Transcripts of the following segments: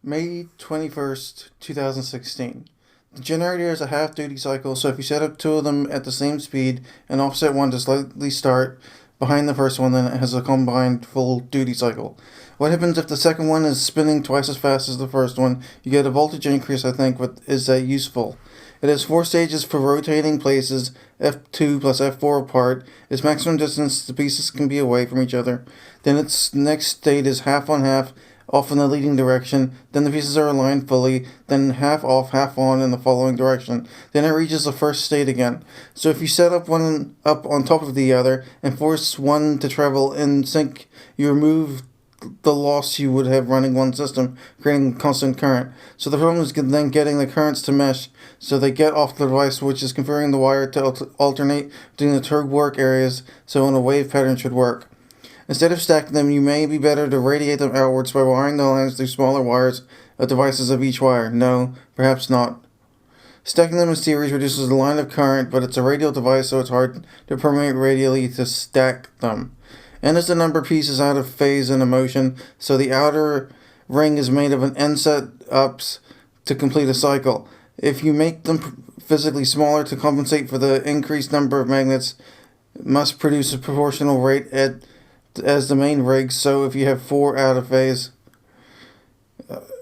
May 21st, 2016. The generator is a half-duty cycle, so if you set up two of them at the same speed and offset one to slightly start behind the first one, then it has a combined full-duty cycle. What happens if the second one is spinning twice as fast as the first one? You get a voltage increase, I think, but is that useful? It has 4 stages for rotating places, F2 plus F4 apart. Its maximum distance the pieces can be away from each other. Then its next state is half on half, off in the leading direction. Then the pieces are aligned fully, then half off, half on in the following direction. Then it reaches the first state again. So if you set up one up on top of the other and force one to travel in sync, you remove the loss you would have running one system, creating constant current. So the problem is then getting the currents to mesh so they get off the device, which is configuring the wire to alternate between the two work areas so in a wave pattern should work. Instead of stacking them, you may be better to radiate them outwards by wiring the lines through smaller wires of devices of each wire. No, perhaps not. Stacking them in series reduces the line of current, but it's a radial device, so it's hard to permeate radially to stack them. N is the number of pieces out of phase in a motion, so the outer ring is made of an N set-ups to complete a cycle. If you make them physically smaller to compensate for the increased number of magnets, it must produce a proportional rate as the main rig, so if you have 4 out of phase,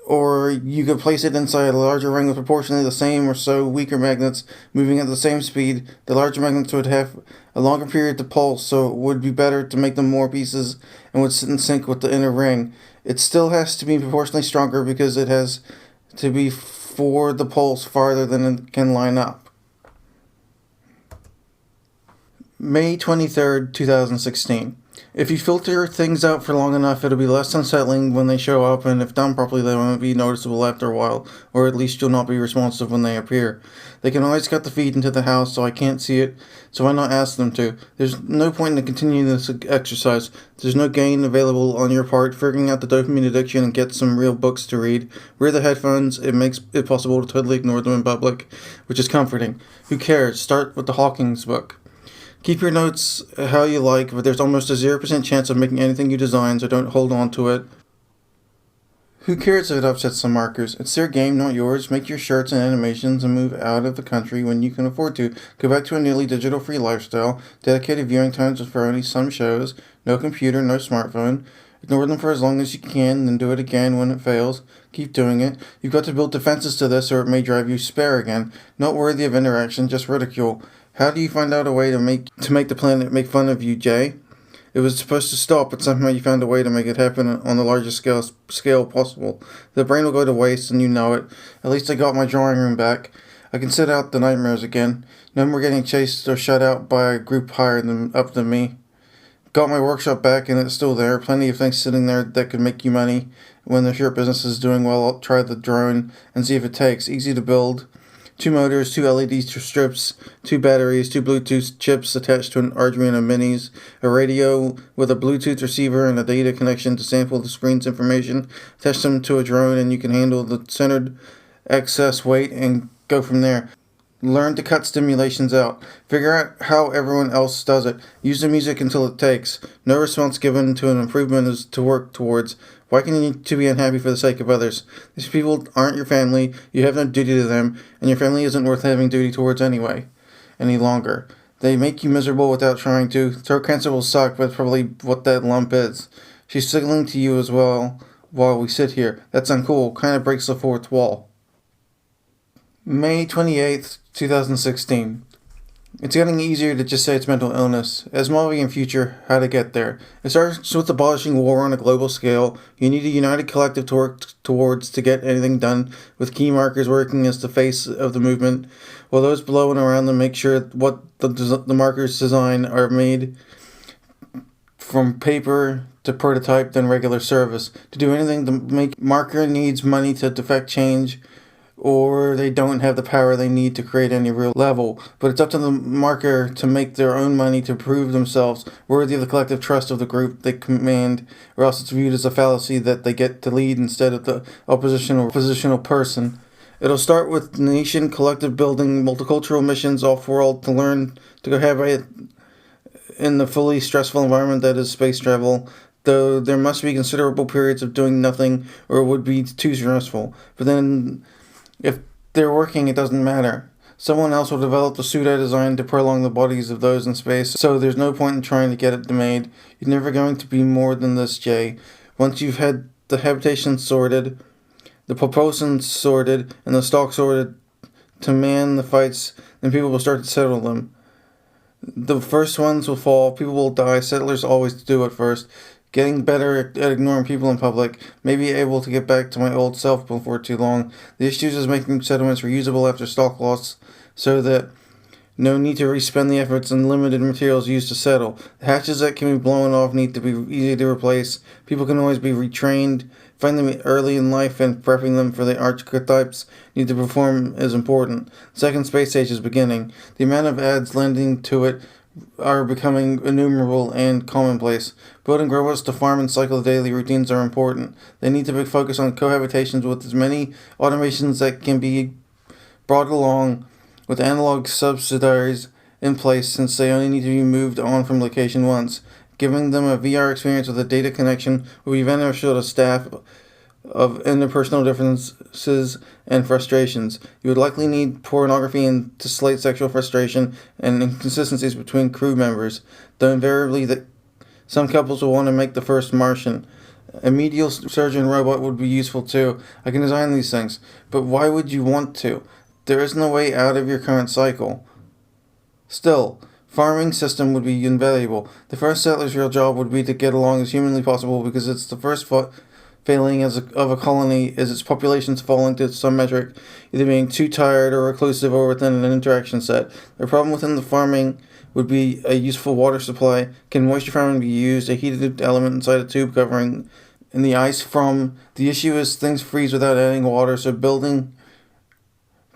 or you could place it inside a larger ring with proportionally the same or so weaker magnets moving at the same speed. The larger magnets would have a longer period to pulse, so it would be better to make them more pieces and would sit in sync with the inner ring. It still has to be proportionally stronger because it has to be for the pulse farther than it can line up. May 23rd, 2016. If you filter things out for long enough, it'll be less unsettling when they show up, and if done properly, they won't be noticeable after a while, or at least you'll not be responsive when they appear. They can always cut the feed into the house, so I can't see it, so why not ask them to? There's no point in continuing this exercise. There's no gain available on your part figuring out the dopamine addiction and get some real books to read. Wear the headphones, it makes it possible to totally ignore them in public, which is comforting. Who cares? Start with the Hawking's book. Keep your notes how you like, but there's almost a 0% chance of making anything you design, so don't hold on to it. Who cares if it upsets some markers? It's their game, not yours. Make your shirts and animations and move out of the country when you can afford to. Go back to a nearly digital-free lifestyle. Dedicated viewing times for only some shows. No computer, no smartphone. Ignore them for as long as you can, then do it again when it fails. Keep doing it. You've got to build defenses to this, or it may drive you spare again. Not worthy of interaction, just ridicule. How do you find out a way to make the planet make fun of you, Jay? It was supposed to stop, but somehow you found a way to make it happen on the largest scale possible. The brain will go to waste, and you know it. At least I got my drawing room back. I can sit out the nightmares again. No more getting chased or shut out by a group higher up than me. Got my workshop back, and it's still there. Plenty of things sitting there that could make you money. When the shirt business is doing well, I'll try the drone and see if it takes. Easy to build. 2 motors, 2 LED strips, 2 batteries, 2 Bluetooth chips attached to an Arduino Minis, a radio with a Bluetooth receiver and a data connection to sample the screen's information. Attach them to a drone and you can handle the centered excess weight and go from there. Learn to cut stimulations out. Figure out how everyone else does it. Use the music until it takes. No response given to an improvement is to work towards. Why can you need to be unhappy for the sake of others? These people aren't your family, you have no duty to them, and your family isn't worth having duty towards any longer. They make you miserable without trying to. Throat cancer will suck, but it's probably what that lump is. She's signaling to you as well while we sit here. That's uncool, kind of breaks the fourth wall. May 28th, 2016. It's getting easier to just say it's mental illness. As Molly in future, how to get there. It starts with abolishing war on a global scale. You need a united collective to work towards to get anything done, with key markers working as the face of the movement, while those below and around them make sure what the markers design are made from paper to prototype than regular service. To do anything, the marker needs money to effect change, or they don't have the power they need to create any real level. But it's up to the marker to make their own money to prove themselves worthy of the collective trust of the group they command, or else it's viewed as a fallacy that they get to lead instead of the oppositional person. It'll start with nation collective building, multicultural missions off-world to learn to cohabit in the fully stressful environment that is space travel. though there must be considerable periods of doing nothing or it would be too stressful. But then, if they're working, it doesn't matter. Someone else will develop the suit I designed to prolong the bodies of those in space, so there's no point in trying to get it made. You're never going to be more than this, Jay. Once you've had the habitation sorted, the propulsion sorted, and the stock sorted to man the fights, then people will start to settle them. The first ones will fall, people will die, settlers always do at first. Getting better at ignoring people in public, may be able to get back to my old self before too long. The issue is making settlements reusable after stock loss, so that no need to respend the efforts and limited materials used to settle. The hatches that can be blown off need to be easy to replace. People can always be retrained. Finding them early in life and prepping them for the archetypes need to perform is important. The second space stage is beginning. The amount of ads lending to it are becoming innumerable and commonplace. Building robots to farm and cycle daily routines are important. They need to be focused on cohabitations with as many automations that can be brought along with analog subsidiaries in place, since they only need to be moved on from location once. Giving them a VR experience with a data connection will be beneficial to staff of interpersonal differences and frustrations. You would likely need pornography and to slate sexual frustration and inconsistencies between crew members, though invariably that some couples will want to make the first Martian. A medial surgeon robot would be useful too. I can design these things, but why would you want to? There isn't a way out of your current cycle. Still, farming system would be invaluable. The first settler's real job would be to get along as humanly possible, because it's the first failing of a colony is its populations falling to some metric, either being too tired or reclusive or within an interaction set. The problem within the farming would be a useful water supply. Can moisture farming be used? A heated element inside a tube covering in the ice from. The issue is things freeze without adding water, so building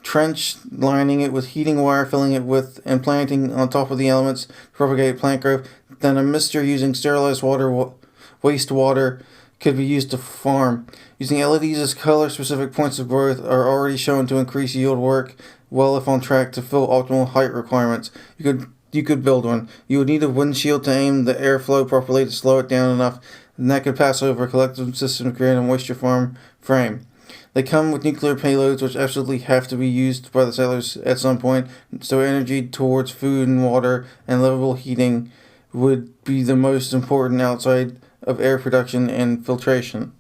trench, lining it with heating wire, filling it with, and planting on top of the elements to propagate plant growth. Then a mixture using sterilized wastewater could be used to farm. Using LEDs as color-specific points of growth are already shown to increase yield work well if on track to fill optimal height requirements. You could build one. You would need a windshield to aim the airflow properly to slow it down enough, and that could pass over a collective system to create a moisture farm frame. They come with nuclear payloads, which absolutely have to be used by the settlers at some point, so energy towards food and water and livable heating would be the most important outside of air production and filtration.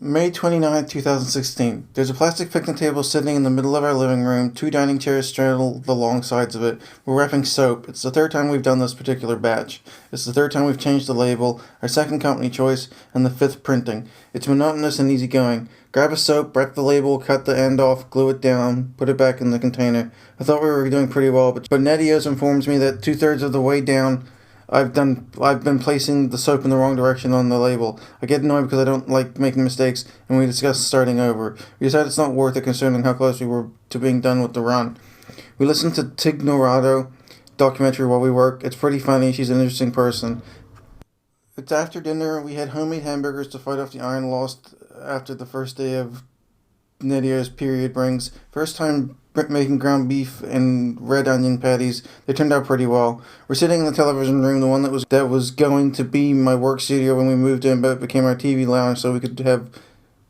May 29, 2016. There's a plastic picnic table sitting in the middle of our living room. 2 dining chairs straddle the long sides of it. We're wrapping soap. It's the 3rd time we've done this particular batch. It's the 3rd time we've changed the label, our 2nd company choice, and the 5th printing. It's monotonous and easygoing. Grab a soap, wrap the label, cut the end off, glue it down, put it back in the container. I thought we were doing pretty well, but Nedios informs me that 2/3 of the way down I've been placing the soap in the wrong direction on the label. I get annoyed because I don't like making mistakes, and we discuss starting over. We decided it's not worth it considering how close we were to being done with the run. We listened to Tig Norado documentary while we work. It's pretty funny. She's an interesting person. It's after dinner. We had homemade hamburgers to fight off the iron lost after the first day of Nidio's period brings. First time making ground beef and red onion patties. They turned out pretty well. We're sitting in the television room, the one that was going to be my work studio when we moved in, but it became our TV lounge so we could have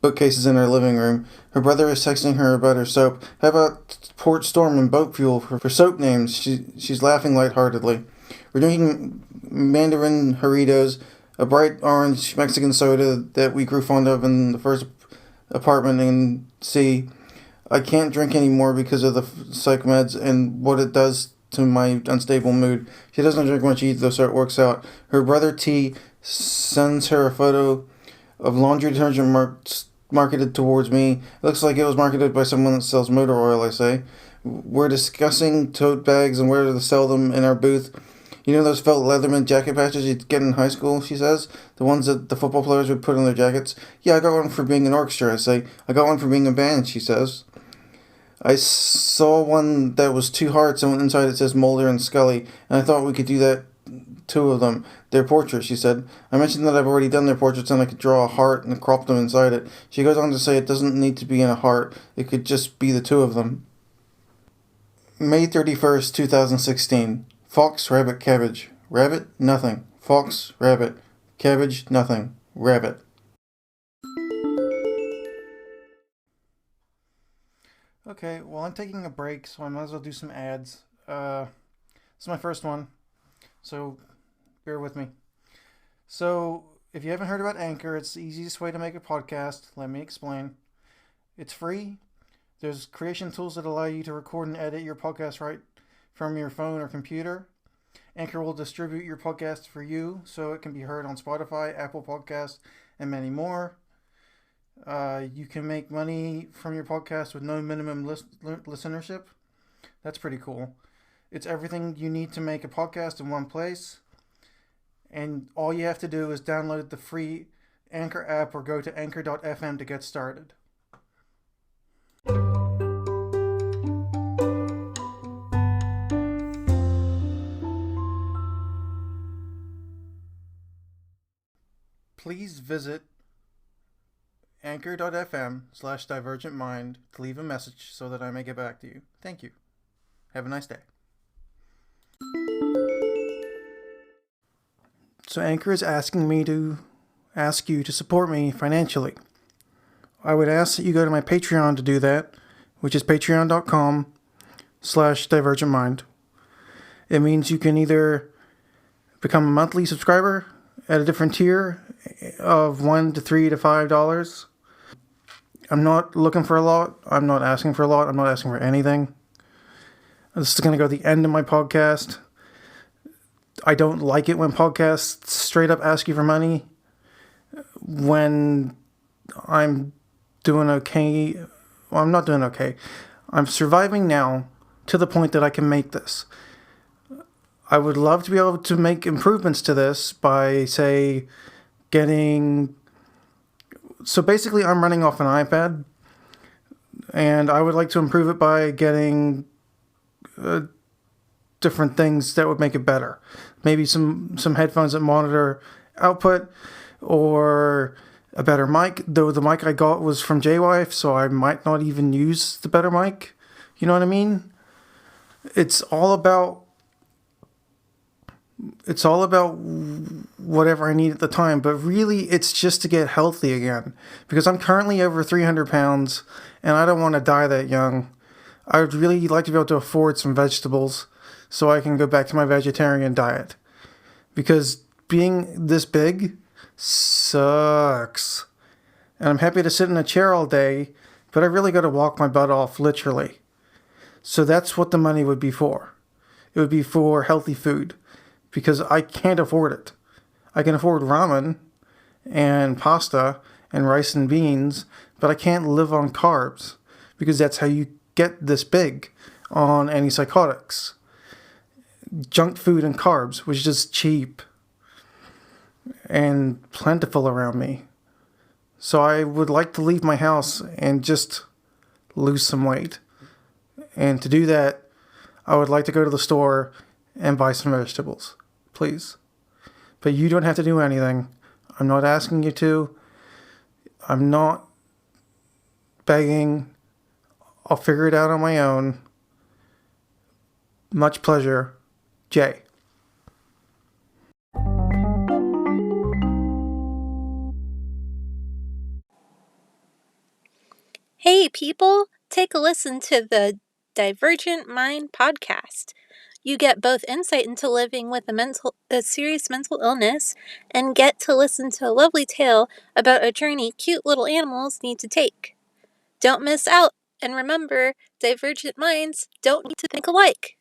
bookcases in our living room. Her brother is texting her about her soap. How about Port Storm and boat fuel for soap names? She's laughing lightheartedly. We're drinking Mandarin Doritos, a bright orange Mexican soda that we grew fond of in the first apartment in C. I can't drink anymore because of the psych meds and what it does to my unstable mood. She doesn't drink much either, so it works out. Her brother T sends her a photo of laundry detergent marketed towards me. It looks like it was marketed by someone that sells motor oil, I say. We're discussing tote bags and where to sell them in our booth. You know those felt Leatherman jacket patches you'd get in high school, she says? The ones that the football players would put on their jackets? Yeah, I got one for being an orchestra, I say. I got one for being a band, she says. I saw one that was 2 hearts and inside it says Mulder and Scully, and I thought we could do that, 2 of them. Their portraits, she said. I mentioned that I've already done their portraits and I could draw a heart and crop them inside it. She goes on to say it doesn't need to be in a heart. It could just be the 2 of them. May 31st, 2016. Fox, rabbit, cabbage. Rabbit, nothing. Fox, rabbit. Cabbage, nothing. Rabbit. Okay, well, I'm taking a break, so I might as well do some ads. This is my first one, so bear with me. So, if you haven't heard about Anchor, it's the easiest way to make a podcast. Let me explain. It's free. There's creation tools that allow you to record and edit your podcast right from your phone or computer. Anchor will distribute your podcast for you so it can be heard on Spotify, Apple Podcasts, and many more. You can make money from your podcast with no minimum listenership. That's pretty cool. It's everything you need to make a podcast in one place. And all you have to do is download the free Anchor app or go to anchor.fm to get started. Please visit anchor.fm/divergentmind to leave a message so that I may get back to you. Thank you. Have a nice day. So Anchor is asking me to ask you to support me financially. I would ask that you go to my Patreon to do that, which is patreon.com/divergentmind. It means you can either become a monthly subscriber at a different tier of $1 to $3 to $5. I'm not looking for a lot. I'm not asking for a lot. I'm not asking for anything. This is going to go to the end of my podcast. I don't like it when podcasts straight up ask you for money when I'm doing okay. Well, I'm not doing okay. I'm surviving now to the point that I can make this. I would love to be able to make improvements to this by, say, getting... So basically, I'm running off an iPad, and I would like to improve it by getting different things that would make it better. Maybe some headphones that monitor output, or a better mic. Though the mic I got was from JWife, so I might not even use the better mic. You know what I mean? It's all about whatever I need at the time, but really it's just to get healthy again, because I'm currently over 300 pounds and I don't want to die that young. I would really like to be able to afford some vegetables so I can go back to my vegetarian diet, because being this big sucks. And I'm happy to sit in a chair all day, but I really got to walk my butt off, literally. So that's what the money would be for. It would be for healthy food, because I can't afford it. I can afford ramen and pasta and rice and beans, but I can't live on carbs, because that's how you get this big on antipsychotics. Junk food and carbs, which is just cheap and plentiful around me. So I would like to leave my house and just lose some weight. And to do that, I would like to go to the store and buy some vegetables, please. But you don't have to do anything. I'm not asking you to. I'm not begging. I'll figure it out on my own. Much pleasure, Jay. Hey people, take a listen to the Divergent Mind podcast. You get both insight into living with a serious mental illness and get to listen to a lovely tale about a journey cute little animals need to take. Don't miss out, and remember, divergent minds don't need to think alike.